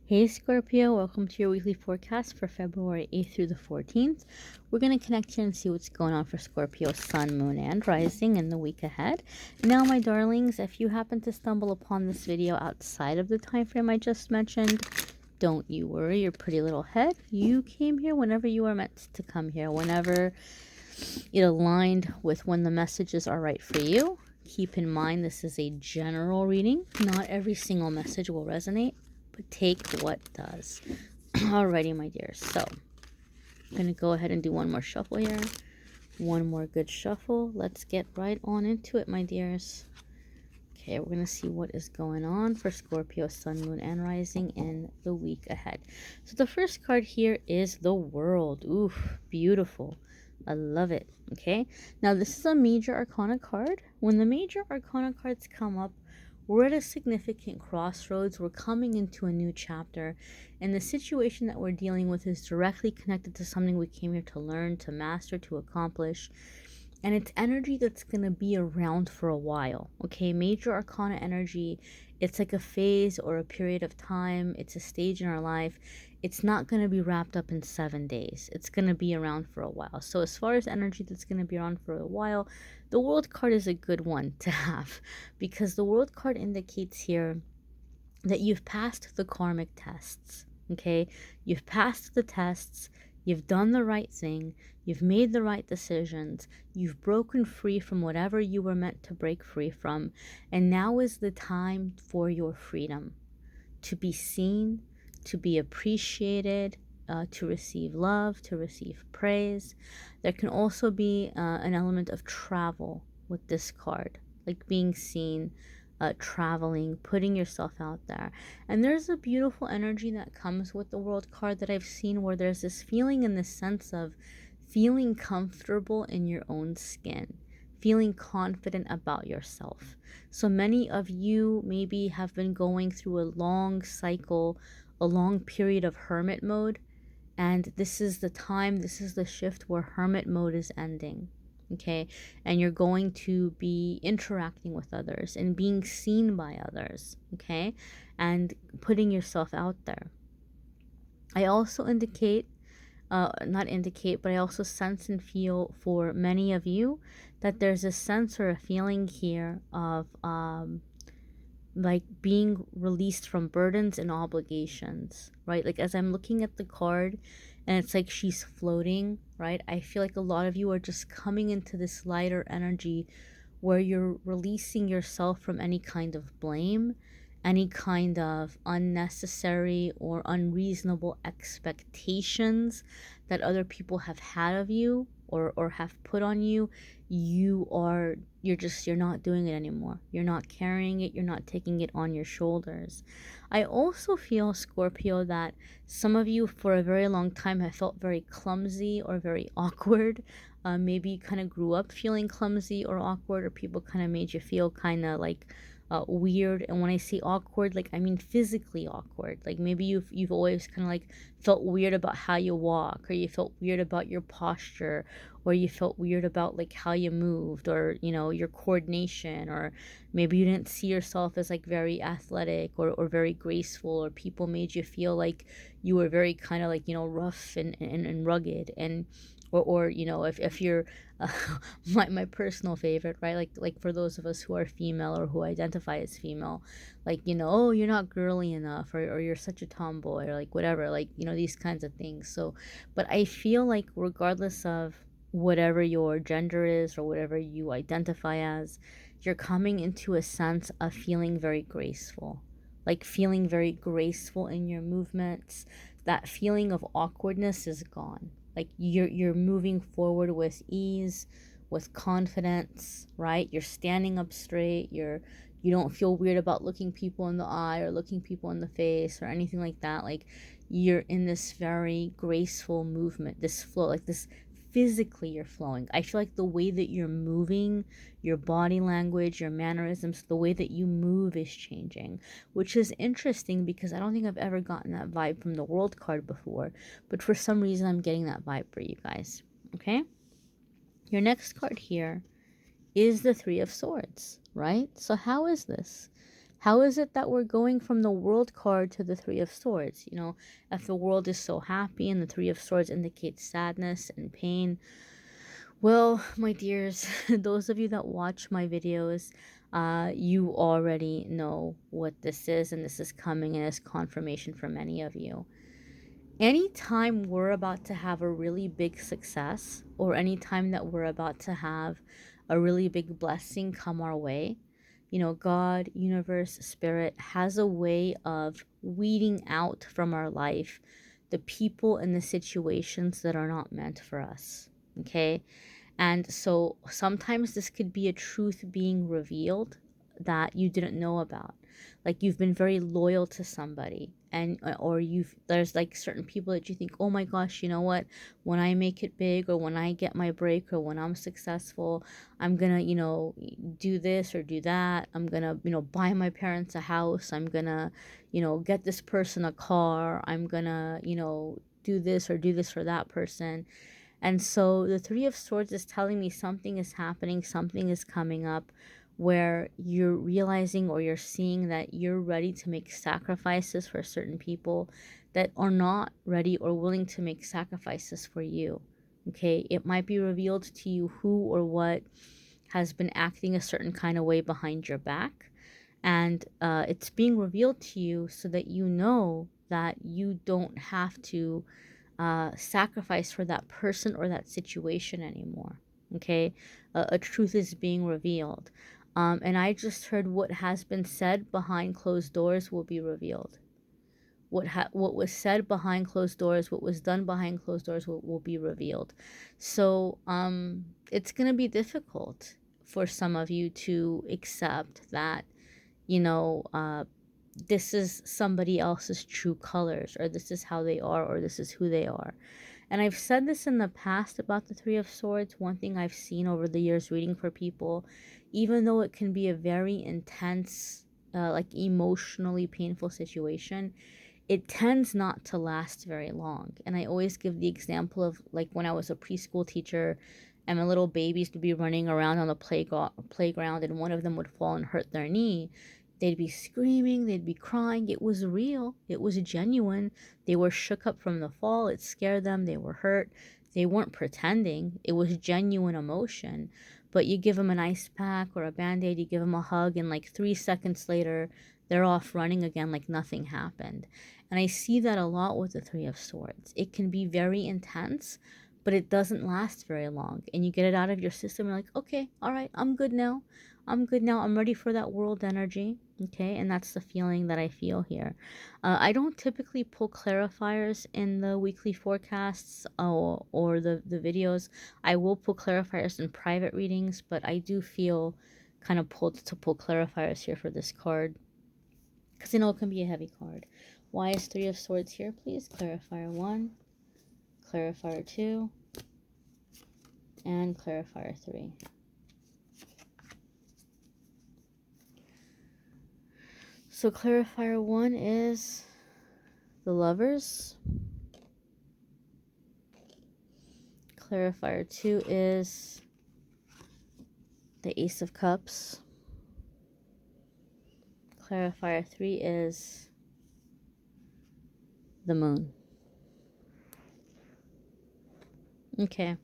Hey Scorpio, welcome to your weekly forecast for February 8th through the 14th. We're going to connect here and see what's going on for Scorpio, Sun, Moon, and Rising in the week ahead. Now, my darlings, if you happen to stumble upon this video outside of the time frame I just mentioned, don't you worry your pretty little head. You came here whenever you are meant to come here, whenever it aligned with when the messages are right for you. Keep in mind this is a general reading. Not every single message will resonate, but take what does. Alrighty, my dears. So, I'm going to go ahead and do one more shuffle here. One more good shuffle. Let's get right on into it, my dears. Okay, we're going to see what is going on for Scorpio, Sun, Moon, and Rising in the week ahead. So the first card here is the World. Oof, beautiful. I love it. Okay, now this is a major arcana card. When the major arcana cards come up, we're at a significant crossroads. We're coming into a new chapter, and the situation that we're dealing with is directly connected to something we came here to learn, to master, to accomplish. And it's energy that's going to be around for a while. Okay, major arcana energy, it's like a phase or a period of time. It's a stage in our life. It's not going to be wrapped up in 7 days. It's going to be around for a while. So as far as energy that's going to be around for a while, the World card is a good one to have, because the World card indicates here that you've passed the karmic tests. Okay, you've passed the tests. You've done the right thing. You've made the right decisions. You've broken free from whatever you were meant to break free from. And now is the time for your freedom, to be seen, to be appreciated, to receive love, to receive praise. There can also be an element of travel with this card, like being seen, traveling, putting yourself out there. And there's a beautiful energy that comes with the World card that I've seen, where there's this feeling and this sense of feeling comfortable in your own skin, feeling confident about yourself. So many of you maybe have been going through a long cycle, a long period of hermit mode, and this is the time, this is the shift where hermit mode is ending. Okay, and you're going to be interacting with others and being seen by others, okay, and putting yourself out there. I also not indicate, but I also sense and feel for many of you that there's a sense or a feeling here of like being released from burdens and obligations, right? Like as I'm looking at the card and it's like she's floating, right? I feel like a lot of you are just coming into this lighter energy where you're releasing yourself from any kind of blame, any kind of unnecessary or unreasonable expectations that other people have had of you or have put on you. You're not doing it anymore. You're not carrying it. You're not taking it on your shoulders. I also feel, Scorpio, that some of you for a very long time have felt very clumsy or very awkward. Maybe you kind of grew up feeling clumsy or awkward, or people kind of made you feel kind of like weird. And when I say awkward, like I mean physically awkward. Like maybe you've always kind of like felt weird about how you walk, or you felt weird about your posture, or you felt weird about like how you moved, or your coordination, or maybe you didn't see yourself as like very athletic or very graceful, or people made you feel like you were very kind of like rough and rugged. And or if you're my personal favorite, right, like for those of us who are female or who identify as female, like oh, you're not girly enough, or you're such a tomboy, or like whatever, like these kinds of things. So but I feel like regardless of whatever your gender is or whatever you identify as, you're coming into a sense of feeling very graceful, like feeling very graceful in your movements. That feeling of awkwardness is gone. Like you're moving forward with ease, with confidence, right? You're standing up straight. You don't feel weird about looking people in the eye or looking people in the face or anything like that. Like you're in this very graceful movement, this flow, like this. Physically you're flowing. I feel like the way that you're moving, your body language, your mannerisms, the way that you move is changing, which is interesting because I don't think I've ever gotten that vibe from the World card before, but for some reason I'm getting that vibe for you guys. Okay, your next card here is the Three of Swords, right? So how is this? How is it that we're going from the World card to the Three of Swords? If the world is so happy and the Three of Swords indicates sadness and pain, well, my dears, those of you that watch my videos, you already know what this is, and this is coming in as confirmation for many of you. Anytime we're about to have a really big success, or anytime that we're about to have a really big blessing come our way, God, universe, spirit has a way of weeding out from our life the people and the situations that are not meant for us. Okay? And so sometimes this could be a truth being revealed that you didn't know about. Like you've been very loyal to somebody, and or there's like certain people that you think, oh my gosh, you know what, when I make it big, or when I get my break, or when I'm successful, I'm gonna do this or do that. I'm gonna buy my parents a house. I'm gonna get this person a car. I'm gonna do this or do this for that person. And so the Three of Swords is telling me something is happening, something is coming up, where you're realizing or you're seeing that you're ready to make sacrifices for certain people that are not ready or willing to make sacrifices for you. Okay, it might be revealed to you who or what has been acting a certain kind of way behind your back. And it's being revealed to you so that you know that you don't have to sacrifice for that person or that situation anymore. Okay, a truth is being revealed, and I just heard what has been said behind closed doors will be revealed. What was said behind closed doors, what was done behind closed doors will be revealed. So it's gonna be difficult for some of you to accept that this is somebody else's true colors, or this is how they are, or this is who they are. And I've said this in the past about the Three of Swords. One thing I've seen over the years reading for people, even though it can be a very intense, like emotionally painful situation, it tends not to last very long. And I always give the example of like when I was a preschool teacher and my little babies would be running around on the playground, and one of them would fall and hurt their knee. They'd be screaming, they'd be crying. It was real, it was genuine. They were shook up from the fall, it scared them, they were hurt. They weren't pretending, it was genuine emotion. But you give them an ice pack or a band-aid, you give them a hug, and like 3 seconds later, they're off running again like nothing happened. And I see that a lot with the Three of Swords. It can be very intense, but it doesn't last very long. And you get it out of your system, you're like, okay, all right, I'm good now. I'm good now. I'm ready for that world energy. Okay, and that's the feeling that I feel here. I don't typically pull clarifiers in the weekly forecasts or the videos. I will pull clarifiers in private readings, but I do feel kind of pulled to pull clarifiers here for this card, because it can be a heavy card. Why is Three of Swords here, please? Clarifier 1, clarifier 2, and clarifier 3. So clarifier 1 is the Lovers. Clarifier 2 is the Ace of Cups. Clarifier 3 is the Moon. Okay.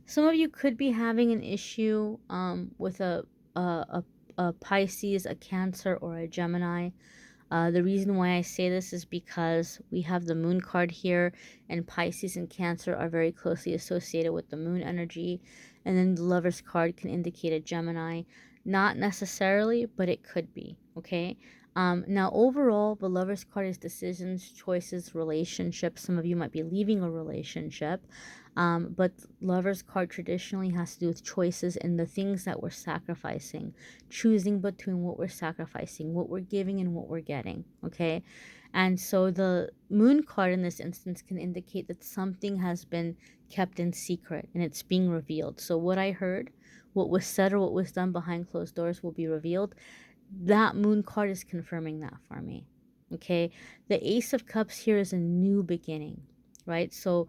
Some of you could be having an issue with a Pisces, a Cancer, or a Gemini. The reason why I say this is because we have the Moon card here, and Pisces and Cancer are very closely associated with the Moon energy. And then the Lover's card can indicate a Gemini. Not necessarily, but it could be, okay? Now, overall, the Lover's card is decisions, choices, relationships. Some of you might be leaving a relationship. But Lover's card traditionally has to do with choices and the things that we're sacrificing, choosing between what we're sacrificing, what we're giving, and what we're getting, okay? And so the Moon card in this instance can indicate that something has been kept in secret and it's being revealed. So what I heard, what was said or what was done behind closed doors will be revealed. That Moon card is confirming that for me, okay? The Ace of Cups here is a new beginning, right? So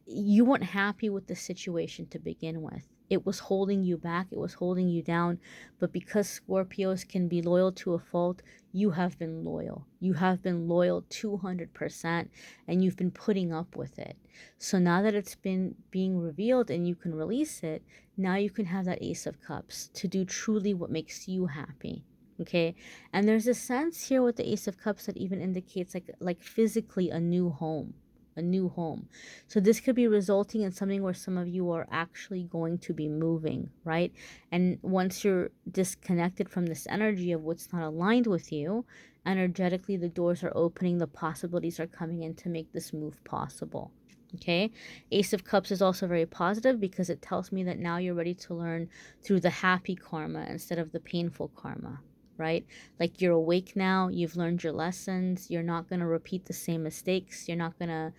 you weren't happy with the situation to begin with. it was holding you back, it was holding you down. But because Scorpios can be loyal to a fault, you have been loyal. You have been loyal 200%, and you've been putting up with it. So now that it's been being revealed and you can release it, now you can have that Ace of Cups to do truly what makes you happy. Okay, and there's a sense here with the Ace of Cups that even indicates like physically a new home, a new home. So this could be resulting in something where some of you are actually going to be moving, right? And once you're disconnected from this energy of what's not aligned with you, energetically the doors are opening, the possibilities are coming in to make this move possible. Okay, Ace of Cups is also very positive because it tells me that now you're ready to learn through the happy karma instead of the painful karma, right? Like you're awake now, you've learned your lessons, you're not going to repeat the same mistakes, you're not going to,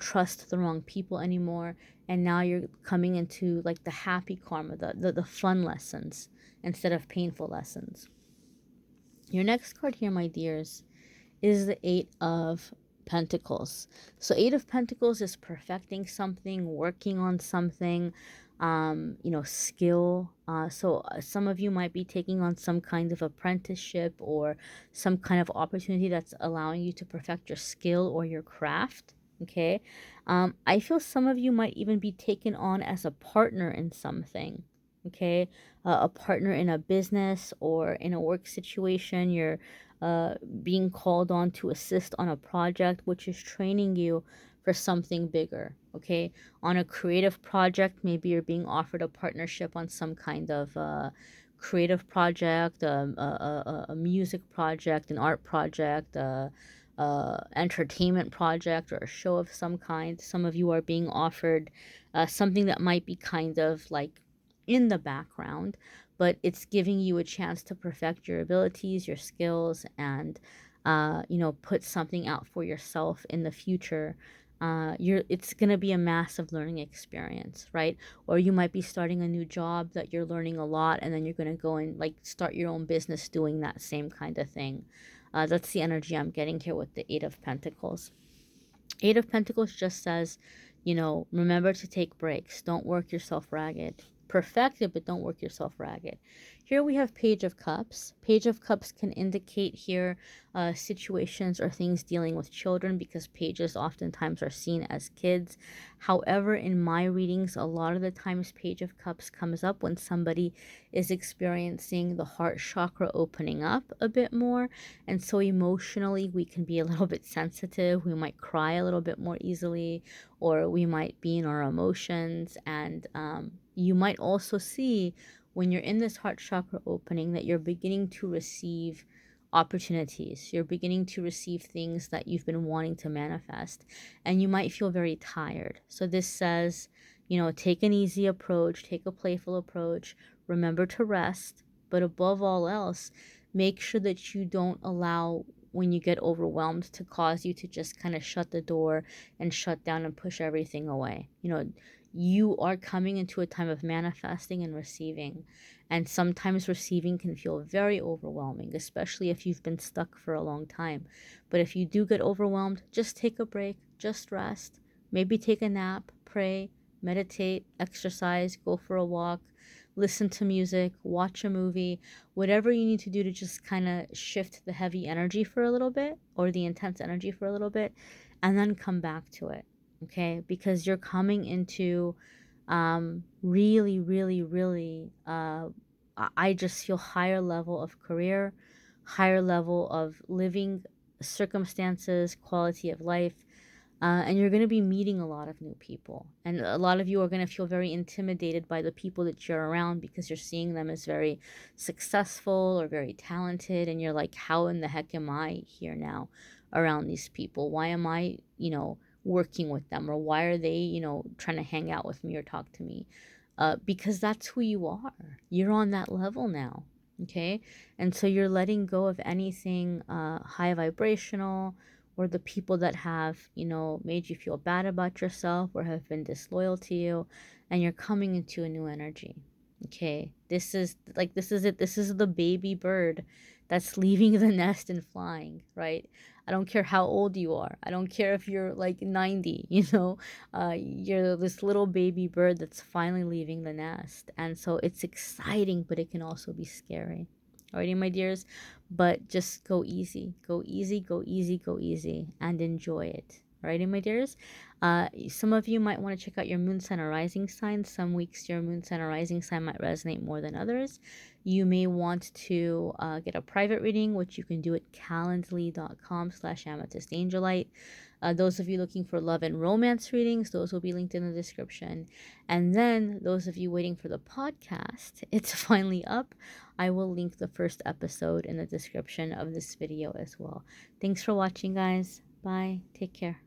trust the wrong people anymore. And now you're coming into like the happy karma, the fun lessons instead of painful lessons. Your next card here, my dears, is the Eight of Pentacles. So Eight of Pentacles is perfecting something, working on something, skill. So some of you might be taking on some kind of apprenticeship or some kind of opportunity that's allowing you to perfect your skill or your craft. Okay. I feel some of you might even be taken on as a partner in something. Okay. A partner in a business or in a work situation. You're being called on to assist on a project, which is training you for something bigger. Okay, on a creative project, maybe you're being offered a partnership on some kind of creative project, a music project, an art project, entertainment project, or a show of some kind. Some of you are being offered something that might be kind of like in the background, but it's giving you a chance to perfect your abilities, your skills, and put something out for yourself in the future. It's going to be a massive learning experience, right? Or you might be starting a new job that you're learning a lot, and then you're going to go and like start your own business doing that same kind of thing. That's the energy I'm getting here with the Eight of Pentacles. Eight of Pentacles just says, remember to take breaks. Don't work yourself ragged. Perfect it, but don't work yourself ragged. Here we have Page of Cups. Page of Cups can indicate here situations or things dealing with children because pages oftentimes are seen as kids. However, in my readings, a lot of the times Page of Cups comes up when somebody is experiencing the heart chakra opening up a bit more. And so emotionally, we can be a little bit sensitive. We might cry a little bit more easily, or we might be in our emotions. And you might also see when you're in this heart chakra opening that you're beginning to receive opportunities. You're beginning to receive things that you've been wanting to manifest, and you might feel very tired. So this says, take an easy approach, take a playful approach, remember to rest, but above all else, make sure that you don't allow when you get overwhelmed to cause you to just kind of shut the door and shut down and push everything away. You are coming into a time of manifesting and receiving. And sometimes receiving can feel very overwhelming, especially if you've been stuck for a long time. But if you do get overwhelmed, just take a break, just rest, maybe take a nap, pray, meditate, exercise, go for a walk, listen to music, watch a movie, whatever you need to do to just kind of shift the heavy energy for a little bit or the intense energy for a little bit, and then come back to it. Okay, because you're coming into really, really, really, I just feel higher level of career, higher level of living circumstances, quality of life, and you're going to be meeting a lot of new people. And a lot of you are going to feel very intimidated by the people that you're around because you're seeing them as very successful or very talented. And you're like, how in the heck am I here now around these people? Why am I, working with them? Or why are they, trying to hang out with me or talk to me? Because that's who you are. You're on that level now. Okay. And so you're letting go of anything high vibrational, or the people that have, made you feel bad about yourself or have been disloyal to you, and you're coming into a new energy. Okay, this is it. This is the baby bird that's leaving the nest and flying, right? I don't care how old you are. I don't care if you're like 90, you know, you're this little baby bird that's finally leaving the nest. And so it's exciting, but it can also be scary. Alrighty, my dears, but just go easy, go easy, go easy, go easy, and enjoy it. Alrighty, my dears. Some of you might want to check out your moon sign or rising sign. Some weeks your moon sign or rising sign might resonate more than others. You may want to get a private reading, which you can do at calendly.com/amethystangelite. Those of you looking for love and romance readings, those will be linked in the description. And then those of you waiting for the podcast, it's finally up. I will link the first episode in the description of this video as well. Thanks for watching, guys. Bye. Take care.